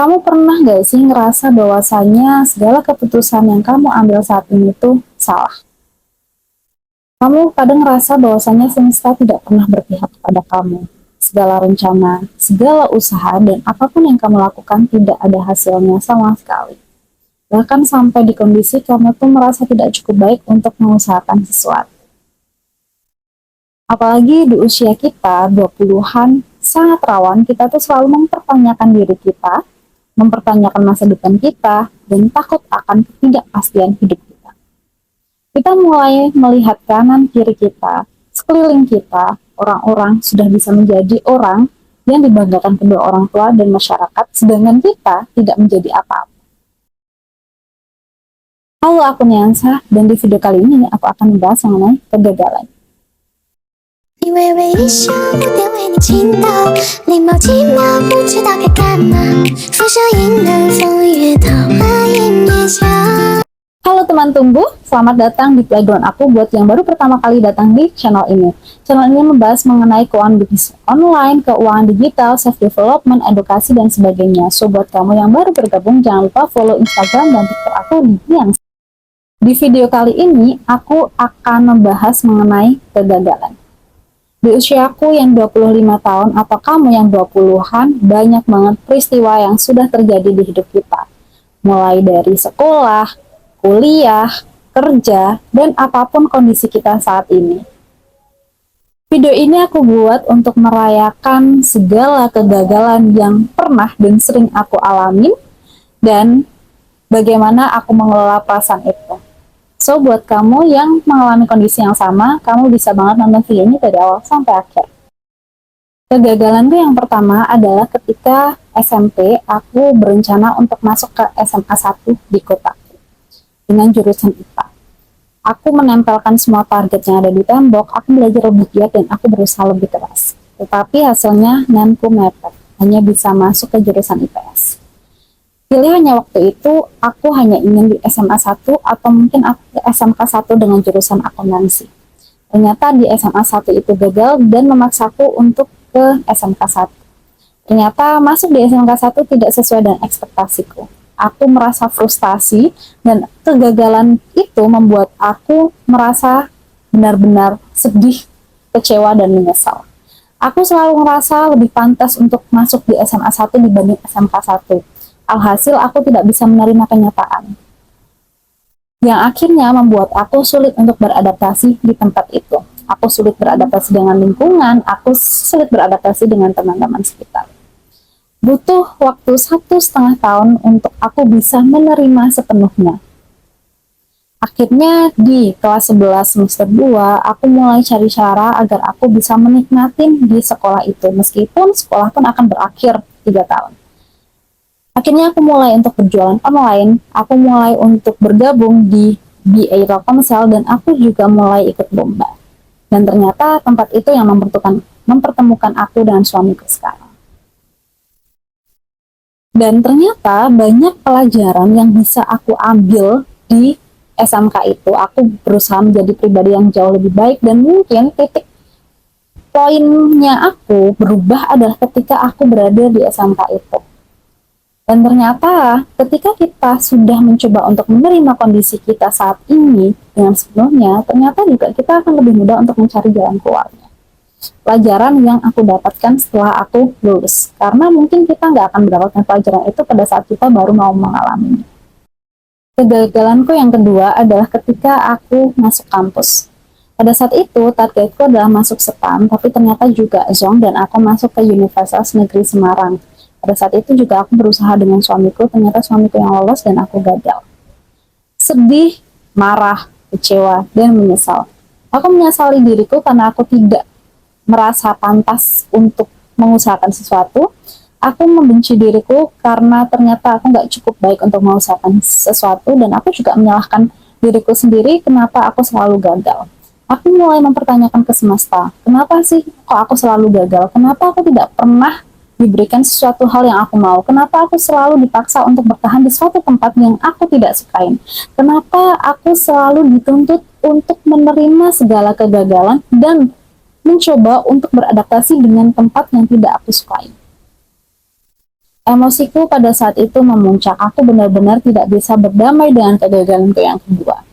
Kamu pernah gak sih ngerasa bahwasanya segala keputusan yang kamu ambil saat ini tuh salah? Kamu kadang ngerasa bahwasanya semesta tidak pernah berpihak kepada kamu. Segala rencana, segala usaha, dan apapun yang kamu lakukan tidak ada hasilnya sama sekali. Bahkan sampai di kondisi kamu tuh merasa tidak cukup baik untuk mengusahakan sesuatu. Apalagi di usia kita, 20-an, sangat rawan kita tuh selalu mempertanyakan diri kita, mempertanyakan masa depan kita, dan takut akan ketidakpastian hidup kita. Kita mulai melihat kanan kiri kita, sekeliling kita, orang-orang sudah bisa menjadi orang yang dibanggakan kedua orang tua dan masyarakat, sedangkan kita tidak menjadi apa-apa. Halo, aku Niansa, dan di video kali ini aku akan membahas mengenai kegagalan. 你微微一笑，不点为你倾倒，礼貌几秒，不知道该干嘛。浮生迎冷风月，桃花映夜宵。 Halo teman tunggu, selamat datang di playground aku buat yang baru pertama kali datang di channel ini. Channel ini membahas mengenai keuangan bisnis online, keuangan digital, self development, edukasi, dan sebagainya. So buat kamu yang baru bergabung, jangan lupa follow Instagram dan TikTok aku di Niansa. Di video kali ini, aku akan membahas mengenai kegagalan. Di usiaku yang 25 tahun atau kamu yang 20-an, banyak banget peristiwa yang sudah terjadi di hidup kita. Mulai dari sekolah, kuliah, kerja, dan apapun kondisi kita saat ini. Video ini aku buat untuk merayakan segala kegagalan yang pernah dan sering aku alamin, dan bagaimana aku mengelola perasaan itu. So, buat kamu yang mengalami kondisi yang sama, kamu bisa banget nonton video ini dari awal sampai akhir. Kegagalanku yang pertama adalah ketika SMP, aku berencana untuk masuk ke SMA 1 di kotaku dengan jurusan IPA. Aku menempelkan semua target yang ada di tembok, aku belajar lebih giat dan aku berusaha lebih keras. Tetapi hasilnya nanku mepet, hanya bisa masuk ke jurusan IPS. Pilihannya waktu itu, aku hanya ingin di SMA 1 atau mungkin aku ke SMK 1 dengan jurusan akuntansi. Ternyata di SMA 1 itu gagal dan memaksaku untuk ke SMK 1. Ternyata masuk di SMK 1 tidak sesuai dengan ekspektasiku. Aku merasa frustasi dan kegagalan itu membuat aku merasa benar-benar sedih, kecewa, dan menyesal. Aku selalu merasa lebih pantas untuk masuk di SMA 1 dibanding SMK 1. Alhasil aku tidak bisa menerima kenyataan, yang akhirnya membuat aku sulit untuk beradaptasi di tempat itu. Aku sulit beradaptasi dengan lingkungan, aku sulit beradaptasi dengan teman-teman sekitar. Butuh waktu 1,5 tahun untuk aku bisa menerima sepenuhnya. Akhirnya di kelas 11 semester 2, aku mulai cari cara agar aku bisa menikmatin di sekolah itu, meskipun sekolah pun akan berakhir 3 tahun. Akhirnya aku mulai untuk berjualan online, aku mulai untuk bergabung di BA Telkomsel, dan aku juga mulai ikut lomba. Dan ternyata tempat itu yang mempertemukan aku dengan suamiku sekarang. Dan ternyata banyak pelajaran yang bisa aku ambil di SMK itu. Aku berusaha menjadi pribadi yang jauh lebih baik, dan mungkin titik poinnya aku berubah adalah ketika aku berada di SMK itu. Dan ternyata ketika kita sudah mencoba untuk menerima kondisi kita saat ini dengan sepenuhnya, ternyata juga kita akan lebih mudah untuk mencari jalan keluarnya. Pelajaran yang aku dapatkan setelah aku lulus, karena mungkin kita nggak akan mendapatkan pelajaran itu pada saat kita baru mau mengalaminya. Kegagalanku yang kedua adalah ketika aku masuk kampus. Pada saat itu, targetku adalah masuk SEPAM, tapi ternyata juga zonk dan aku masuk ke Universitas Negeri Semarang. Pada saat itu juga aku berusaha dengan suamiku, ternyata suamiku yang lolos dan aku gagal. Sedih, marah, kecewa, dan menyesal. Aku menyesali diriku karena aku tidak merasa pantas untuk mengusahakan sesuatu. Aku membenci diriku karena ternyata aku nggak cukup baik untuk mengusahakan sesuatu, dan aku juga menyalahkan diriku sendiri kenapa aku selalu gagal. Aku mulai mempertanyakan ke semesta, kenapa sih kok aku selalu gagal? Kenapa aku tidak pernah diberikan sesuatu hal yang aku mau? Kenapa aku selalu dipaksa untuk bertahan di suatu tempat yang aku tidak sukain? Kenapa aku selalu dituntut untuk menerima segala kegagalan dan mencoba untuk beradaptasi dengan tempat yang tidak aku sukai? Emosiku pada saat itu memuncak. Aku benar-benar tidak bisa berdamai dengan kegagalanku yang kedua.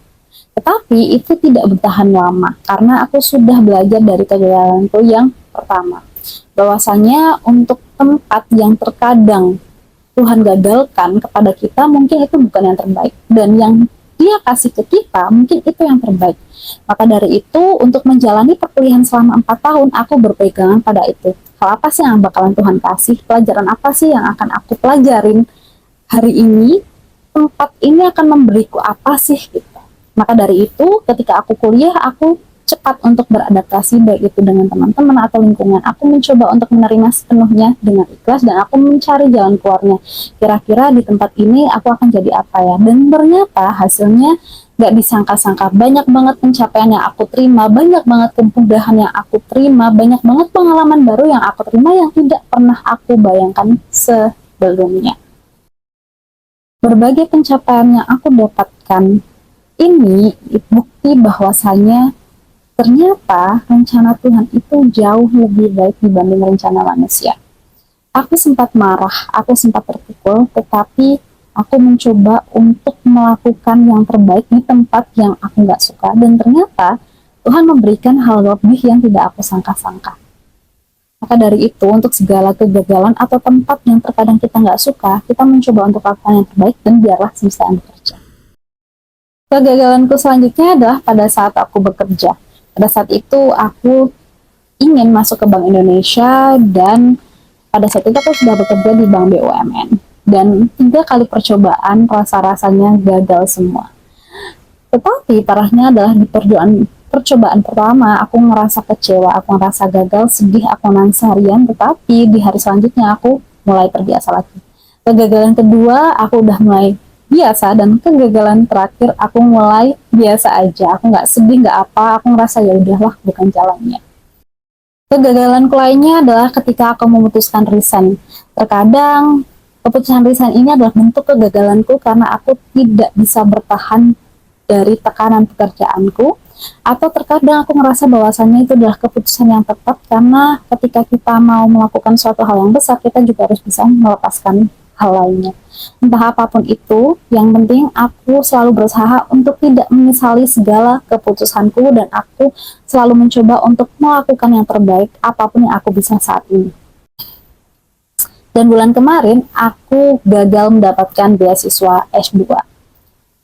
Tetapi itu tidak bertahan lama karena aku sudah belajar dari kegagalanku yang pertama. Bahwasanya untuk tempat yang terkadang Tuhan gagalkan kepada kita, mungkin itu bukan yang terbaik. Dan yang Dia kasih ke kita, mungkin itu yang terbaik. Maka dari itu, untuk menjalani perkuliahan selama 4 tahun, aku berpegangan pada itu. Hal apa sih yang bakalan Tuhan kasih? Pelajaran apa sih yang akan aku pelajarin hari ini? Tempat ini akan memberiku apa sih? Gitu. Maka dari itu, ketika aku kuliah, aku cepat untuk beradaptasi, baik itu dengan teman-teman atau lingkungan. Aku mencoba untuk menerima sepenuhnya dengan ikhlas dan aku mencari jalan keluarnya. Kira-kira di tempat ini aku akan jadi apa ya? Dan ternyata hasilnya gak disangka-sangka. Banyak banget pencapaian yang aku terima, banyak banget kemudahan yang aku terima, banyak banget pengalaman baru yang aku terima yang tidak pernah aku bayangkan sebelumnya. Berbagai pencapaian yang aku dapatkan ini bukti bahwasanya ternyata rencana Tuhan itu jauh lebih baik dibanding rencana manusia. Aku sempat marah, aku sempat terpukul, tetapi aku mencoba untuk melakukan yang terbaik di tempat yang aku nggak suka. Dan ternyata Tuhan memberikan hal lebih yang tidak aku sangka-sangka. Maka dari itu, untuk segala kegagalan atau tempat yang terkadang kita nggak suka, kita mencoba untuk melakukan yang terbaik dan biarlah semesta yang bekerja. Kegagalanku selanjutnya adalah pada saat aku bekerja. Pada saat itu aku ingin masuk ke Bank Indonesia dan pada saat itu aku sudah bekerja di Bank BUMN. Dan 3 kali percobaan rasa-rasanya gagal semua. Tetapi parahnya adalah di percobaan pertama aku ngerasa kecewa, aku ngerasa gagal, sedih, aku nangis harian. Tetapi di hari selanjutnya aku mulai terbiasa lagi. Kegagalan kedua aku udah mulai biasa, dan kegagalan terakhir aku mulai biasa aja. Aku nggak sedih, nggak apa, aku ngerasa ya udahlah, bukan jalannya. Kegagalanku lainnya adalah ketika aku memutuskan resign. Terkadang keputusan resign ini adalah bentuk kegagalanku karena aku tidak bisa bertahan dari tekanan pekerjaanku, atau terkadang aku merasa bahwasannya itu adalah keputusan yang tepat karena ketika kita mau melakukan suatu hal yang besar, kita juga harus bisa melepaskan hal lainnya. Entah apapun itu, yang penting aku selalu berusaha untuk tidak menyesali segala keputusanku dan aku selalu mencoba untuk melakukan yang terbaik apapun yang aku bisa saat ini. Dan bulan kemarin aku gagal mendapatkan beasiswa S2.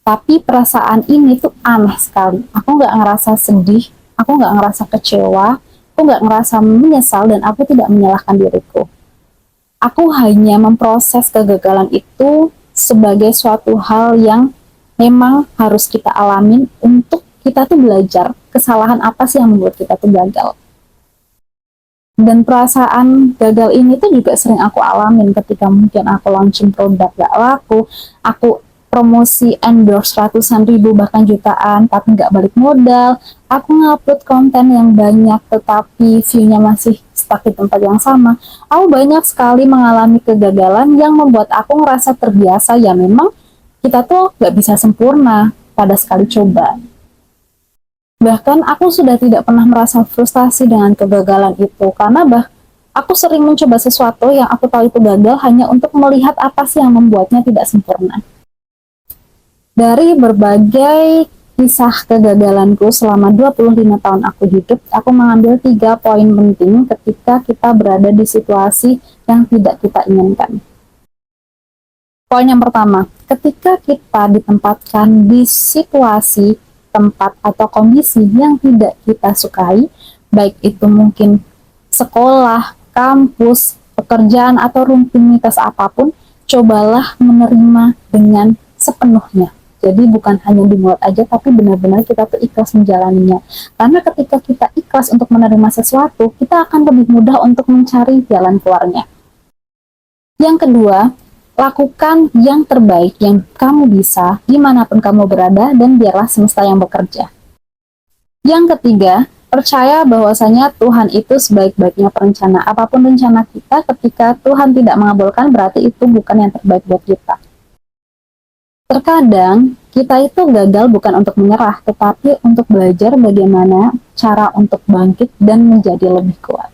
Tapi perasaan ini tuh aneh sekali. Aku nggak ngerasa sedih, aku nggak ngerasa kecewa, aku nggak ngerasa menyesal, dan aku tidak menyalahkan diriku. Aku hanya memproses kegagalan itu sebagai suatu hal yang memang harus kita alamin untuk kita tuh belajar kesalahan apa sih yang membuat kita tuh gagal. Dan perasaan gagal ini tuh juga sering aku alamin ketika mungkin aku launching produk gak laku, aku promosi endorse ratusan ribu bahkan jutaan tapi nggak balik modal, aku ngupload konten yang banyak tetapi view-nya masih stuck di tempat yang sama. Aku banyak sekali mengalami kegagalan yang membuat aku ngerasa terbiasa, ya memang kita tuh nggak bisa sempurna pada sekali coba. Bahkan aku sudah tidak pernah merasa frustasi dengan kegagalan itu karena aku sering mencoba sesuatu yang aku tahu itu gagal hanya untuk melihat apa sih yang membuatnya tidak sempurna. Dari berbagai kisah kegagalanku selama 25 tahun aku hidup, aku mengambil 3 poin penting ketika kita berada di situasi yang tidak kita inginkan. Poin yang pertama, ketika kita ditempatkan di situasi, tempat, atau kondisi yang tidak kita sukai, baik itu mungkin sekolah, kampus, pekerjaan, atau rutinitas apapun, cobalah menerima dengan sepenuhnya. Jadi bukan hanya di mulut aja, tapi benar-benar kita tuh ikhlas menjalaninya. Karena ketika kita ikhlas untuk menerima sesuatu, kita akan lebih mudah untuk mencari jalan keluarnya. Yang kedua, lakukan yang terbaik yang kamu bisa, dimanapun kamu berada, dan biarlah semesta yang bekerja. Yang ketiga, percaya bahwasanya Tuhan itu sebaik-baiknya perencana. Apapun rencana kita, ketika Tuhan tidak mengabulkan, berarti itu bukan yang terbaik buat kita. Terkadang kita itu gagal bukan untuk menyerah, tetapi untuk belajar bagaimana cara untuk bangkit dan menjadi lebih kuat.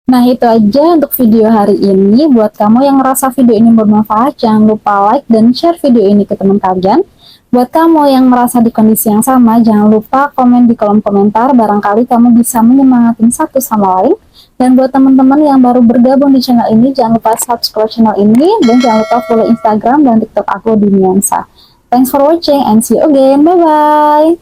Nah, itu aja untuk video hari ini. Buat kamu yang merasa video ini bermanfaat, jangan lupa like dan share video ini ke teman kalian. Buat kamu yang merasa di kondisi yang sama, jangan lupa komen di kolom komentar. Barangkali kamu bisa menyemangatin satu sama lain. Dan buat teman-teman yang baru bergabung di channel ini, jangan lupa subscribe channel ini. Dan jangan lupa follow Instagram dan TikTok aku di Miansa. Thanks for watching and see you again. Bye-bye.